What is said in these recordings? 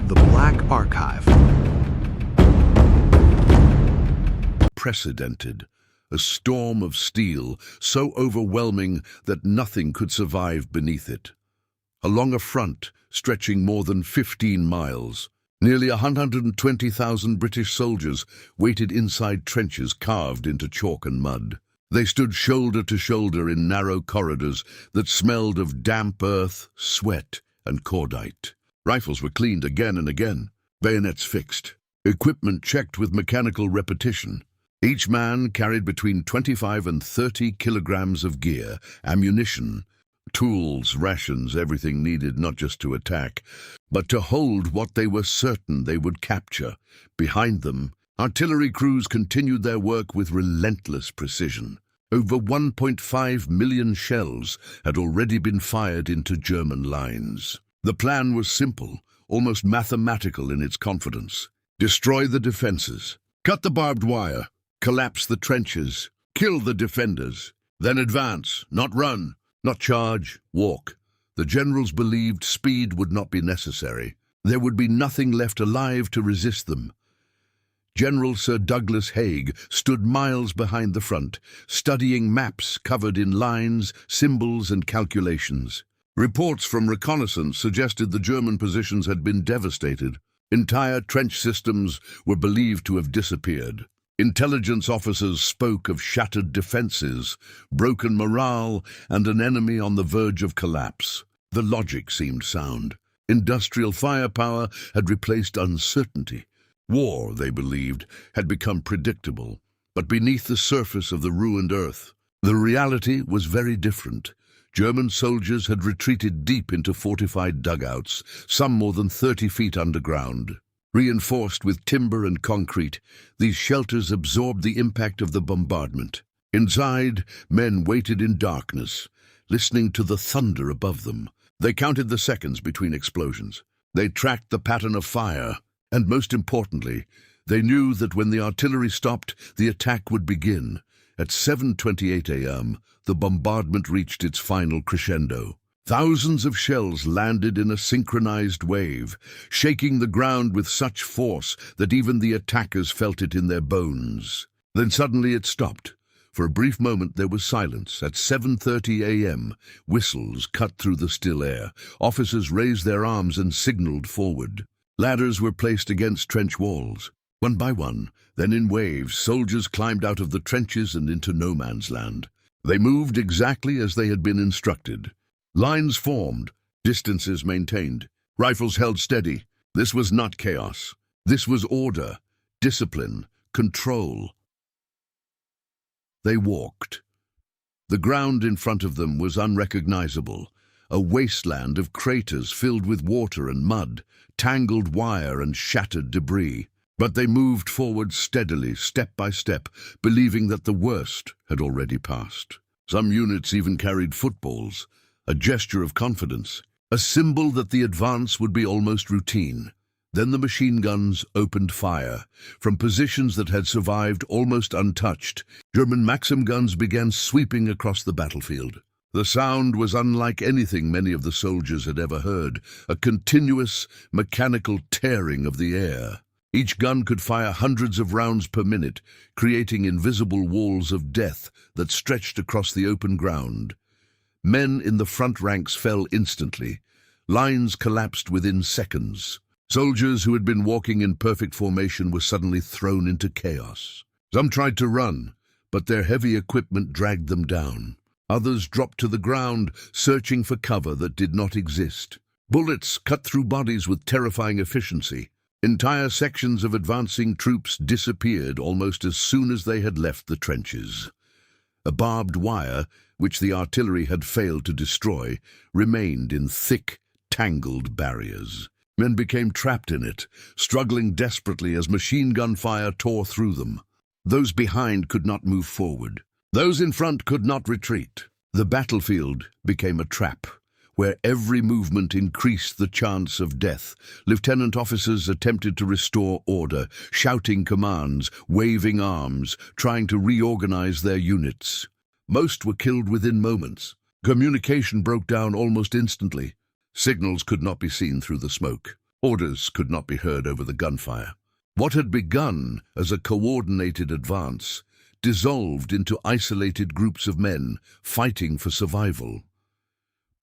The Black Archive. Unprecedented, a storm of steel so overwhelming that nothing could survive beneath it. Along a front stretching more than 15 miles, nearly 120,000 British soldiers waited inside trenches carved into chalk and mud. They stood shoulder to shoulder in narrow corridors that smelled of damp earth, sweat, and cordite. Rifles were cleaned again and again, bayonets fixed, equipment checked with mechanical repetition. Each man carried between 25 and 30 kilograms of gear, ammunition, tools, rations, everything needed not just to attack, but to hold what they were certain they would capture. Behind them, artillery crews continued their work with relentless precision. Over 1.5 million shells had already been fired into German lines. The plan was simple, almost mathematical in its confidence. Destroy the defenses, cut the barbed wire, collapse the trenches, kill the defenders, then advance, not run, not charge, walk. The generals believed speed would not be necessary. There would be nothing left alive to resist them. General Sir Douglas Haig stood miles behind the front, studying maps covered in lines, symbols, and calculations. Reports from reconnaissance suggested the German positions had been devastated. Entire trench systems were believed to have disappeared. Intelligence officers spoke of shattered defenses, broken morale, and an enemy on the verge of collapse. The logic seemed sound. Industrial firepower had replaced uncertainty. War, they believed, had become predictable. But beneath the surface of the ruined earth, the reality was very different. German soldiers had retreated deep into fortified dugouts, some more than 30 feet underground. Reinforced with timber and concrete, these shelters absorbed the impact of the bombardment. Inside, men waited in darkness, listening to the thunder above them. They counted the seconds between explosions. They tracked the pattern of fire, and most importantly, they knew that when the artillery stopped, the attack would begin. At 7:28 a.m., the bombardment reached its final crescendo. Thousands of shells landed in a synchronized wave, shaking the ground with such force that even the attackers felt it in their bones. Then suddenly it stopped. For a brief moment there was silence. At 7:30 a.m., whistles cut through the still air. Officers raised their arms and signaled forward. Ladders were placed against trench walls. One by one, then in waves, soldiers climbed out of the trenches and into no man's land. They moved exactly as they had been instructed. Lines formed, distances maintained, rifles held steady. This was not chaos. This was order, discipline, control. They walked. The ground in front of them was unrecognizable, a wasteland of craters filled with water and mud, tangled wire and shattered debris. But they moved forward steadily, step by step, believing that the worst had already passed. Some units even carried footballs, a gesture of confidence, a symbol that the advance would be almost routine. Then the machine guns opened fire. From positions that had survived almost untouched, German Maxim guns began sweeping across the battlefield. The sound was unlike anything many of the soldiers had ever heard, a continuous, mechanical tearing of the air. Each gun could fire hundreds of rounds per minute, creating invisible walls of death that stretched across the open ground. Men in the front ranks fell instantly. Lines collapsed within seconds. Soldiers who had been walking in perfect formation were suddenly thrown into chaos. Some tried to run, but their heavy equipment dragged them down. Others dropped to the ground, searching for cover that did not exist. Bullets cut through bodies with terrifying efficiency. Entire sections of advancing troops disappeared almost as soon as they had left the trenches. A barbed wire, which the artillery had failed to destroy, remained in thick, tangled barriers. Men became trapped in it, struggling desperately as machine gun fire tore through them. Those behind could not move forward. Those in front could not retreat. The battlefield became a trap, where every movement increased the chance of death. Lieutenant officers attempted to restore order, shouting commands, waving arms, trying to reorganize their units. Most were killed within moments. Communication broke down almost instantly. Signals could not be seen through the smoke. Orders could not be heard over the gunfire. What had begun as a coordinated advance dissolved into isolated groups of men fighting for survival.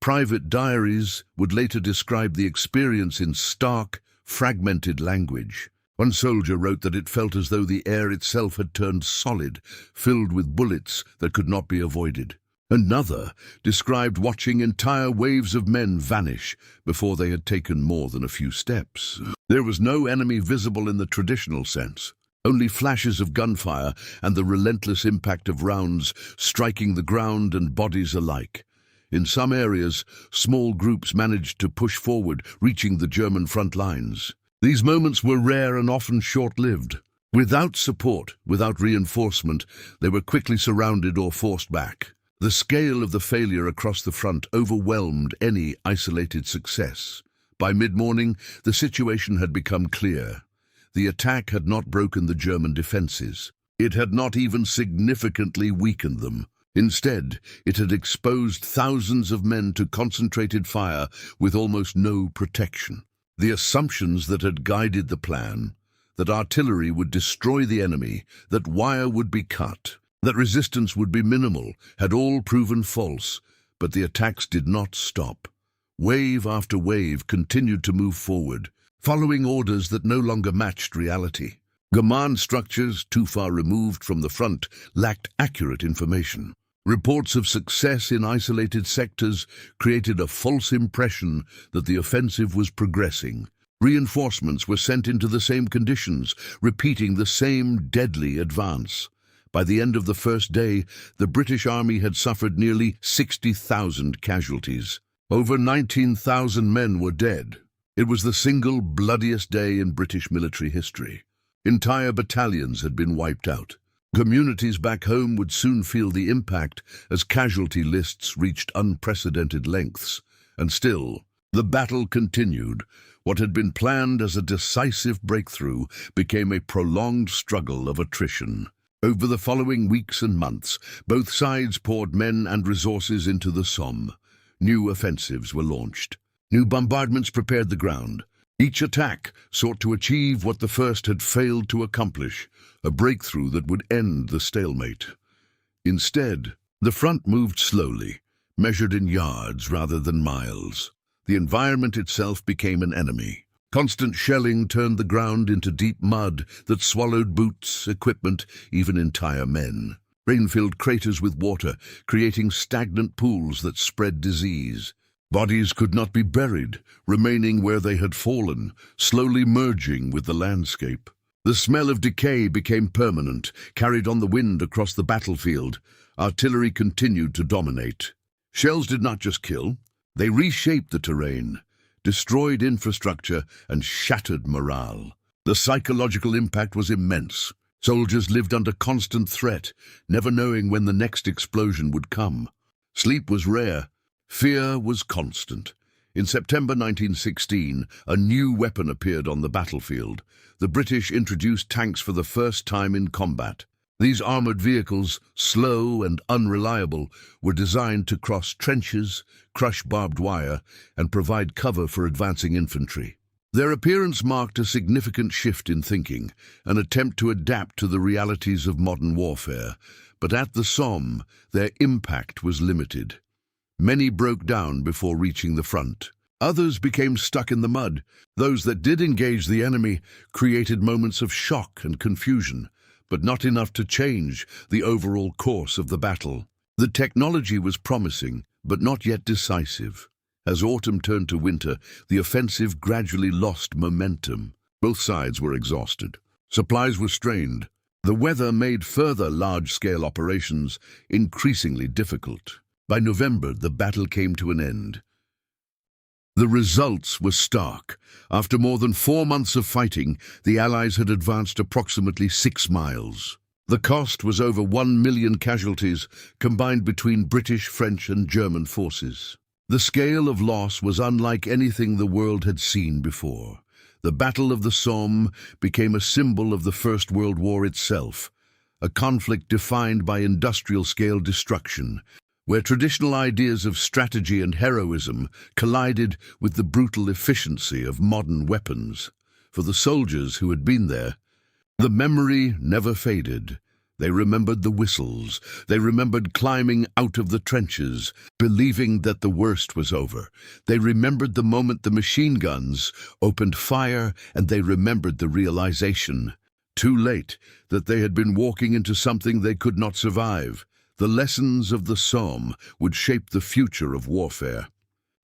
Private diaries would later describe the experience in stark, fragmented language. One soldier wrote that it felt as though the air itself had turned solid, filled with bullets that could not be avoided. Another described watching entire waves of men vanish before they had taken more than a few steps. There was no enemy visible in the traditional sense, only flashes of gunfire and the relentless impact of rounds striking the ground and bodies alike. In some areas, small groups managed to push forward, reaching the German front lines. These moments were rare and often short-lived. Without support, without reinforcement, they were quickly surrounded or forced back. The scale of the failure across the front overwhelmed any isolated success. By mid-morning, the situation had become clear. The attack had not broken the German defenses. It had not even significantly weakened them. Instead, it had exposed thousands of men to concentrated fire with almost no protection. The assumptions that had guided the plan, that artillery would destroy the enemy, that wire would be cut, that resistance would be minimal, had all proven false, but the attacks did not stop. Wave after wave continued to move forward, following orders that no longer matched reality. Command structures too far removed from the front lacked accurate information. Reports of success in isolated sectors created a false impression that the offensive was progressing. Reinforcements were sent into the same conditions, repeating the same deadly advance. By the end of the first day, the British Army had suffered nearly 60,000 casualties. Over 19,000 men were dead. It was the single bloodiest day in British military history. Entire battalions had been wiped out. Communities back home would soon feel the impact as casualty lists reached unprecedented lengths. And still, the battle continued. What had been planned as a decisive breakthrough became a prolonged struggle of attrition. Over the following weeks and months, both sides poured men and resources into the Somme. New offensives were launched. New bombardments prepared the ground. Each attack sought to achieve what the first had failed to accomplish, a breakthrough that would end the stalemate. Instead, the front moved slowly, measured in yards rather than miles. The environment itself became an enemy. Constant shelling turned the ground into deep mud that swallowed boots, equipment, even entire men. Rain filled craters with water, creating stagnant pools that spread disease. Bodies could not be buried, remaining where they had fallen, slowly merging with the landscape. The smell of decay became permanent, carried on the wind across the battlefield. Artillery continued to dominate. Shells did not just kill, they reshaped the terrain, destroyed infrastructure, and shattered morale. The psychological impact was immense. Soldiers lived under constant threat, never knowing when the next explosion would come. Sleep was rare. Fear was constant. In September 1916, a new weapon appeared on the battlefield. The British introduced tanks for the first time in combat. These armored vehicles, slow and unreliable, were designed to cross trenches, crush barbed wire, and provide cover for advancing infantry. Their appearance marked a significant shift in thinking, an attempt to adapt to the realities of modern warfare. But at the Somme, their impact was limited. Many broke down before reaching the front. Others became stuck in the mud. Those that did engage the enemy created moments of shock and confusion, but not enough to change the overall course of the battle. The technology was promising, but not yet decisive. As autumn turned to winter, the offensive gradually lost momentum. Both sides were exhausted. Supplies were strained. The weather made further large-scale operations increasingly difficult. By November, the battle came to an end. The results were stark. After more than 4 months of fighting, the Allies had advanced approximately 6 miles. The cost was over 1 million casualties combined between British, French, and German forces. The scale of loss was unlike anything the world had seen before. The Battle of the Somme became a symbol of the First World War itself, a conflict defined by industrial-scale destruction, where traditional ideas of strategy and heroism collided with the brutal efficiency of modern weapons. For the soldiers who had been there, the memory never faded. They remembered the whistles. They remembered climbing out of the trenches, believing that the worst was over. They remembered the moment the machine guns opened fire, and they remembered the realization, too late, that they had been walking into something they could not survive. The lessons of the Somme would shape the future of warfare.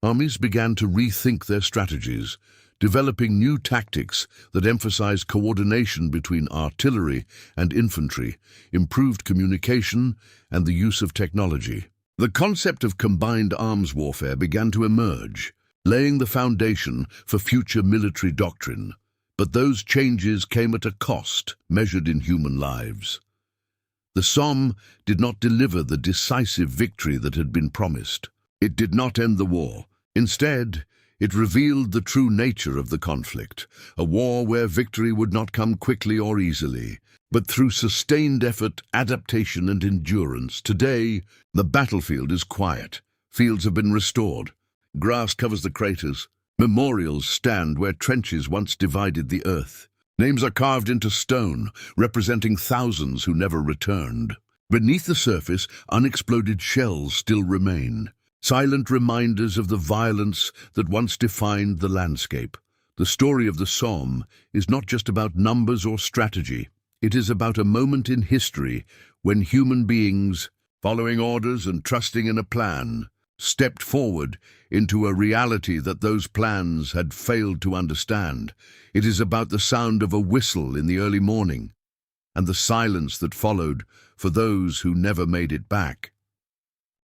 Armies began to rethink their strategies, developing new tactics that emphasized coordination between artillery and infantry, improved communication, and the use of technology. The concept of combined arms warfare began to emerge, laying the foundation for future military doctrine. But those changes came at a cost, measured in human lives. The Somme did not deliver the decisive victory that had been promised. It did not end the war. Instead, it revealed the true nature of the conflict, a war where victory would not come quickly or easily, but through sustained effort, adaptation, and endurance. Today, the battlefield is quiet. Fields have been restored. Grass covers the craters. Memorials stand where trenches once divided the earth. Names are carved into stone, representing thousands who never returned. Beneath the surface, unexploded shells still remain, silent reminders of the violence that once defined the landscape. The story of the Somme is not just about numbers or strategy. It is about a moment in history when human beings, following orders and trusting in a plan, stepped forward into a reality that those plans had failed to understand. It is about the sound of a whistle in the early morning and the silence that followed for those who never made it back.